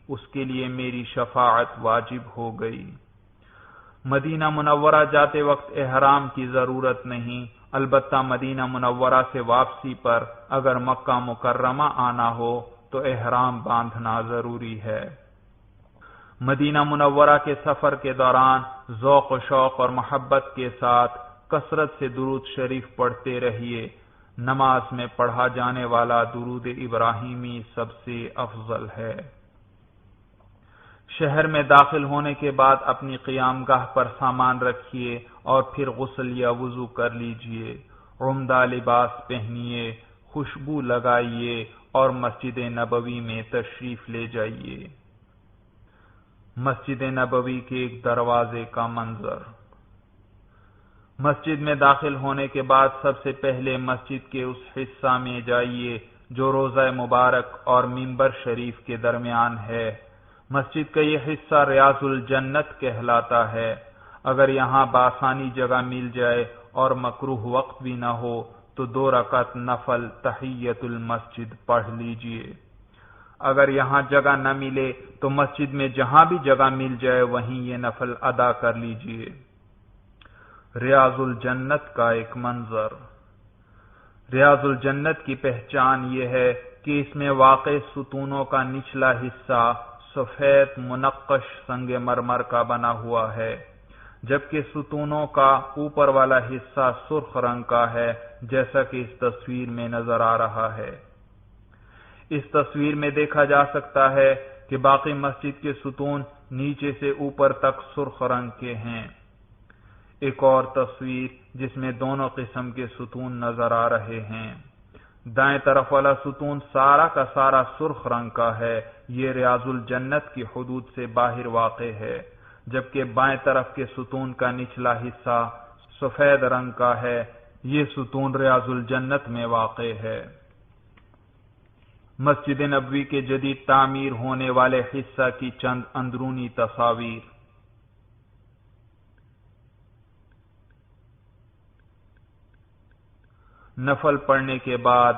اس کے لیے میری شفاعت واجب ہو گئی۔ مدینہ منورہ جاتے وقت احرام کی ضرورت نہیں، البتہ مدینہ منورہ سے واپسی پر اگر مکہ مکرمہ آنا ہو تو احرام باندھنا ضروری ہے۔ مدینہ منورہ کے سفر کے دوران ذوق و شوق اور محبت کے ساتھ کثرت سے درود شریف پڑھتے رہیے۔ نماز میں پڑھا جانے والا درود ابراہیمی سب سے افضل ہے۔ شہر میں داخل ہونے کے بعد اپنی قیام گاہ پر سامان رکھیے اور پھر غسل یا وضو کر لیجئے، عمدہ لباس پہنیے، خوشبو لگائیے اور مسجد نبوی میں تشریف لے جائیے۔ مسجد نبوی کے ایک دروازے کا منظر۔ مسجد میں داخل ہونے کے بعد سب سے پہلے مسجد کے اس حصہ میں جائیے جو روضہ مبارک اور منبر شریف کے درمیان ہے۔ مسجد کا یہ حصہ ریاض الجنت کہلاتا ہے۔ اگر یہاں بآسانی جگہ مل جائے اور مکروہ وقت بھی نہ ہو تو 2 رکعت نفل تحیت المسجد پڑھ لیجئے۔ اگر یہاں جگہ نہ ملے تو مسجد میں جہاں بھی جگہ مل جائے وہیں یہ نفل ادا کر لیجئے۔ ریاض الجنت کا ایک منظر۔ ریاض الجنت کی پہچان یہ ہے کہ اس میں واقع ستونوں کا نچلا حصہ سفید منقش سنگ مرمر کا بنا ہوا ہے، جبکہ ستونوں کا اوپر والا حصہ سرخ رنگ کا ہے، جیسا کہ اس تصویر میں نظر آ رہا ہے۔ اس تصویر میں دیکھا جا سکتا ہے کہ باقی مسجد کے ستون نیچے سے اوپر تک سرخ رنگ کے ہیں۔ ایک اور تصویر جس میں دونوں قسم کے ستون نظر آ رہے ہیں۔ دائیں طرف والا ستون سارا کا سارا سرخ رنگ کا ہے، یہ ریاض الجنت کی حدود سے باہر واقع ہے، جبکہ بائیں طرف کے ستون کا نچلا حصہ سفید رنگ کا ہے، یہ ستون ریاض الجنت میں واقع ہے۔ مسجد نبوی کے جدید تعمیر ہونے والے حصہ کی چند اندرونی تصاویر۔ نفل پڑھنے کے بعد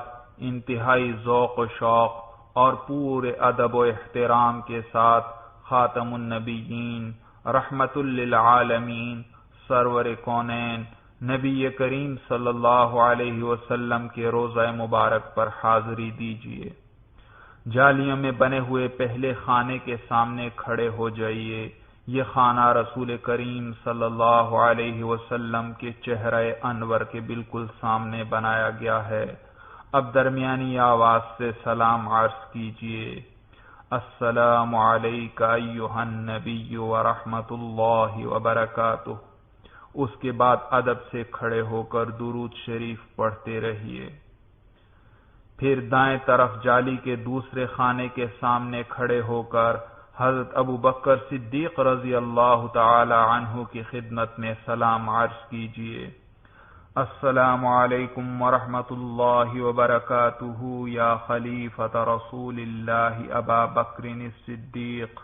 انتہائی ذوق و شوق اور پورے ادب و احترام کے ساتھ خاتم النبیین رحمت للعالمین سرور کونین نبی کریم صلی اللہ علیہ وسلم کے روضہ مبارک پر حاضری دیجیے۔ جالیوں میں بنے ہوئے پہلے خانے کے سامنے کھڑے ہو جائیے۔ یہ خانہ رسول کریم صلی اللہ علیہ وسلم کے چہرہ انور کے بالکل سامنے بنایا گیا ہے۔ اب درمیانی آواز سے سلام عرض کیجیے۔ السلام علیک ایھا النبی ورحمۃ اللہ وبرکاتہ۔ اس کے بعد ادب سے کھڑے ہو کر درود شریف پڑھتے رہیے۔ پھر دائیں طرف جالی کے دوسرے خانے کے سامنے کھڑے ہو کر حضرت ابو بکر صدیق رضی اللہ تعالی عنہ کی خدمت میں سلام عرض کیجیے۔ السلام علیکم ورحمۃ اللہ وبرکاتہ یا خلیفۃ رسول اللہ ابا بکر الصدیق۔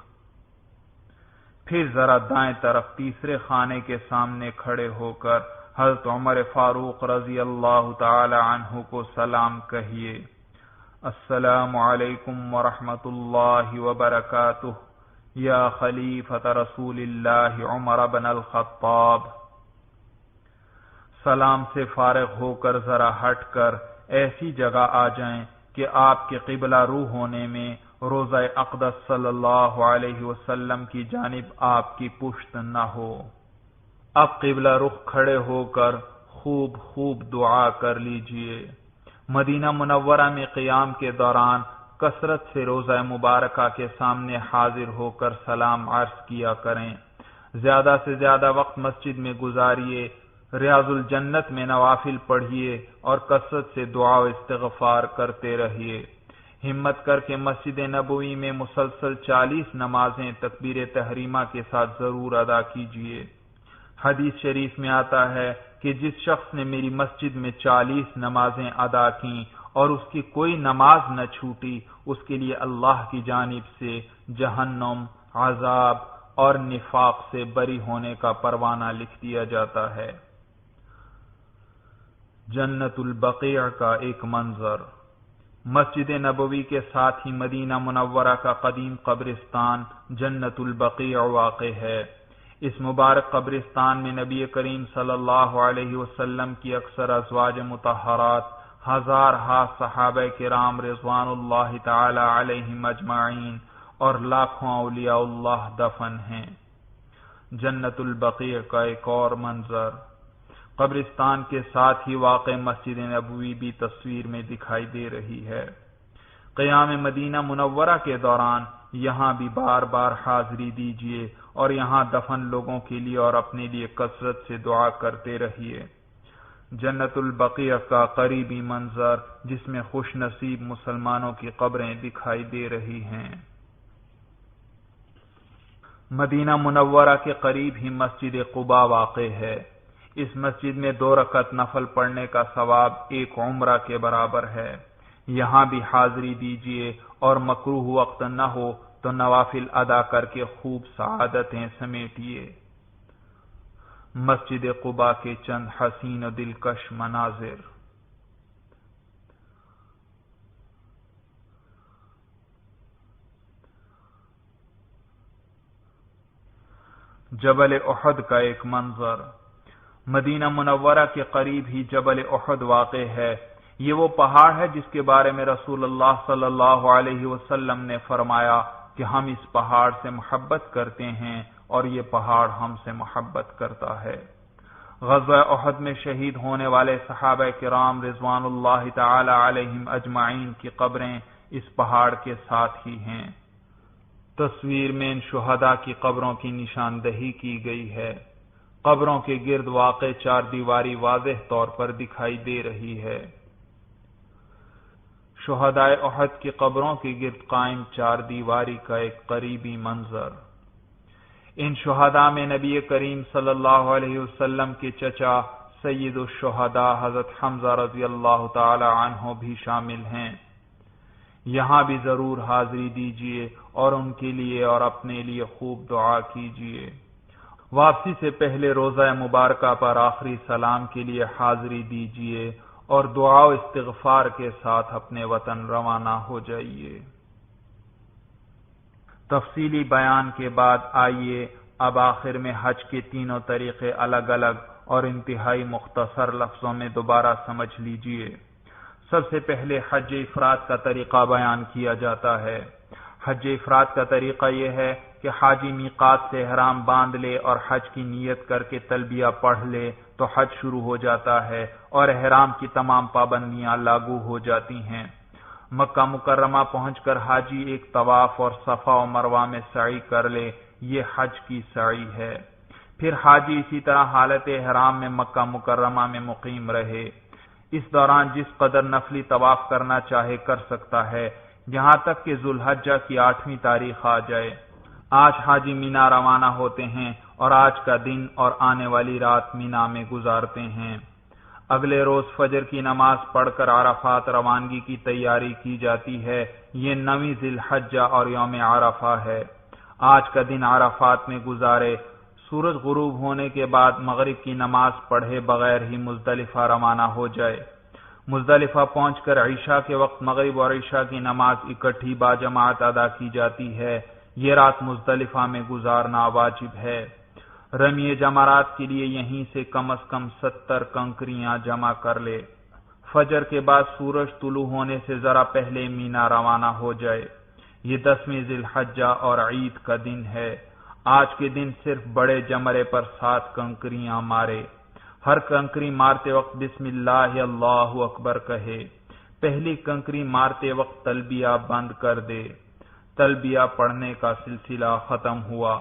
پھر ذرا دائیں طرف تیسرے خانے کے سامنے کھڑے ہو کر حضرت عمر فاروق رضی اللہ تعالی عنہ کو سلام کہیے۔ السلام علیکم ورحمۃ اللہ وبرکاتہ یا خلیفۃ رسول اللہ عمر بن الخطاب۔ سلام سے فارغ ہو کر ذرا ہٹ کر ایسی جگہ آ جائیں کہ آپ کے قبلہ رو ہونے میں روضہ اقدس صلی اللہ علیہ وسلم کی جانب آپ کی پشت نہ ہو۔ اب قبلہ رخ کھڑے ہو کر خوب دعا کر لیجئے۔ مدینہ منورہ میں قیام کے دوران کثرت سے روضہ مبارکہ کے سامنے حاضر ہو کر سلام عرض کیا کریں۔ زیادہ سے زیادہ وقت مسجد میں گزاریے، ریاض الجنت میں نوافل پڑھیے اور کثرت سے دعا و استغفار کرتے رہیے۔ ہمت کر کے مسجد نبوی میں مسلسل 40 نمازیں تکبیر تحریمہ کے ساتھ ضرور ادا کیجیے۔ حدیث شریف میں آتا ہے کہ جس شخص نے میری مسجد میں 40 نمازیں ادا کیں اور اس کی کوئی نماز نہ چھوٹی، اس کے لیے اللہ کی جانب سے جہنم، عذاب اور نفاق سے بری ہونے کا پروانہ لکھ دیا جاتا ہے۔ جنت البقیع کا ایک منظر۔ مسجد نبوی کے ساتھ ہی مدینہ منورہ کا قدیم قبرستان جنت البقیع واقع ہے۔ اس مبارک قبرستان میں نبی کریم صلی اللہ علیہ وسلم کی اکثر ازواج مطہرات، ہزارہا صحابہ کرام رضوان اللہ تعالی علیہم اجمعین اور لاکھوں اولیاء اللہ دفن ہیں۔ جنت البقیع کا ایک اور منظر قبرستان کے ساتھ ہی واقع مسجد نبوی بھی تصویر میں دکھائی دے رہی ہے۔ قیام مدینہ منورہ کے دوران یہاں بھی بار بار حاضری دیجیے اور یہاں دفن لوگوں کے لیے اور اپنے لیے کثرت سے دعا کرتے رہیے۔ جنت البقیع کا قریبی منظر جس میں خوش نصیب مسلمانوں کی قبریں دکھائی دے رہی ہیں۔ مدینہ منورہ کے قریب ہی مسجد قباء واقع ہے۔ اس مسجد میں 2 رکعت نفل پڑھنے کا ثواب ایک عمرہ کے برابر ہے۔ یہاں بھی حاضری دیجیے اور مکروہ وقت نہ ہو تو نوافل ادا کر کے خوب سعادتیں سمیٹیے۔ مسجد قباء کے چند حسین و دلکش مناظر۔ جبل احد کا ایک منظر۔ مدینہ منورہ کے قریب ہی جبل احد واقع ہے۔ یہ وہ پہاڑ ہے جس کے بارے میں رسول اللہ صلی اللہ علیہ وسلم نے فرمایا کہ ہم اس پہاڑ سے محبت کرتے ہیں اور یہ پہاڑ ہم سے محبت کرتا ہے۔ غزوہ احد میں شہید ہونے والے صحابہ کرام رضوان اللہ تعالی علیہم اجمعین کی قبریں اس پہاڑ کے ساتھ ہی ہیں۔ تصویر میں ان شہداء کی قبروں کی نشاندہی کی گئی ہے۔ قبروں کے گرد واقع 4 دیواری واضح طور پر دکھائی دے رہی ہے۔ شہداء احد کی قبروں کے گرد قائم 4 دیواری کا ایک قریبی منظر۔ ان شہداء میں نبی کریم صلی اللہ علیہ وسلم کے چچا سید الشہداء حضرت حمزہ رضی اللہ تعالی عنہ بھی شامل ہیں۔ یہاں بھی ضرور حاضری دیجیے اور ان کے لیے اور اپنے لیے خوب دعا کیجیے۔ واپسی سے پہلے روضہ مبارکہ پر آخری سلام کے لیے حاضری دیجیے اور دعا و استغفار کے ساتھ اپنے وطن روانہ ہو جائیے۔ تفصیلی بیان کے بعد آئیے اب آخر میں حج کے تینوں طریقے الگ الگ اور انتہائی مختصر لفظوں میں دوبارہ سمجھ لیجیے۔ سب سے پہلے حج افراد کا طریقہ بیان کیا جاتا ہے۔ حج افراد کا طریقہ یہ ہے کہ حاجی میقات سے احرام باندھ لے اور حج کی نیت کر کے تلبیہ پڑھ لے تو حج شروع ہو جاتا ہے اور احرام کی تمام پابندیاں لاگو ہو جاتی ہیں۔ مکہ مکرمہ پہنچ کر حاجی ایک طواف اور صفا و مروہ میں سعی کر لے، یہ حج کی سعی ہے۔ پھر حاجی اسی طرح حالت احرام میں مکہ مکرمہ میں مقیم رہے۔ اس دوران جس قدر نفلی طواف کرنا چاہے کر سکتا ہے، یہاں تک کہ ذوالحجہ کی 8ویں تاریخ آ جائے۔ آج حاجی مینا روانہ ہوتے ہیں اور آج کا دن اور آنے والی رات مینا میں گزارتے ہیں۔ اگلے روز فجر کی نماز پڑھ کر عرفات روانگی کی تیاری کی جاتی ہے۔ یہ 9ویں ذی الحجہ اور یوم عرفہ ہے۔ آج کا دن عرفات میں گزارے۔ سورج غروب ہونے کے بعد مغرب کی نماز پڑھے بغیر ہی مزدلفہ روانہ ہو جائے۔ مزدلفہ پہنچ کر عشاء کے وقت مغرب اور عشاء کی نماز اکٹھی باجماعت ادا کی جاتی ہے۔ یہ رات مزدلفہ میں گزارنا واجب ہے۔ رمی جمرات کے لیے یہیں سے کم از کم 70 کنکریاں جمع کر لے۔ فجر کے بعد سورج طلوع ہونے سے ذرا پہلے مینا روانہ ہو جائے۔ یہ 10ویں ذی الحجہ اور عید کا دن ہے۔ آج کے دن صرف بڑے جمرے پر 7 کنکریاں مارے۔ ہر کنکری مارتے وقت بسم اللہ اللہ اکبر کہے۔ پہلی کنکری مارتے وقت تلبیہ بند کر دے۔ تلبیہ پڑھنے کا سلسلہ ختم ہوا۔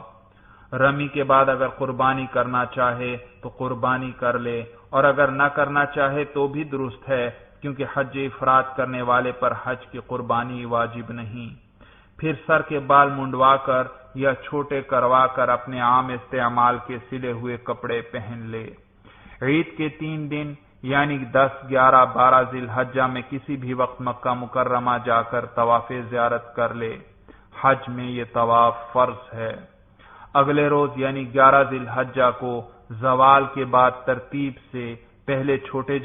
رمی کے بعد اگر قربانی کرنا چاہے تو قربانی کر لے اور اگر نہ کرنا چاہے تو بھی درست ہے، کیونکہ حج افراد کرنے والے پر حج کی قربانی واجب نہیں۔ پھر سر کے بال منڈوا کر یا چھوٹے کروا کر اپنے عام استعمال کے سلے ہوئے کپڑے پہن لے۔ عید کے 3 دن یعنی 10، 11، 12 ذی الحجہ میں کسی بھی وقت مکہ مکرمہ جا کر طواف زیارت کر لے۔ حج میں یہ طواف فرض ہے۔ اگلے روز یعنی 11 ذی الحجہ کو زوال کے بعد ترتیب سے پہلے چھوٹے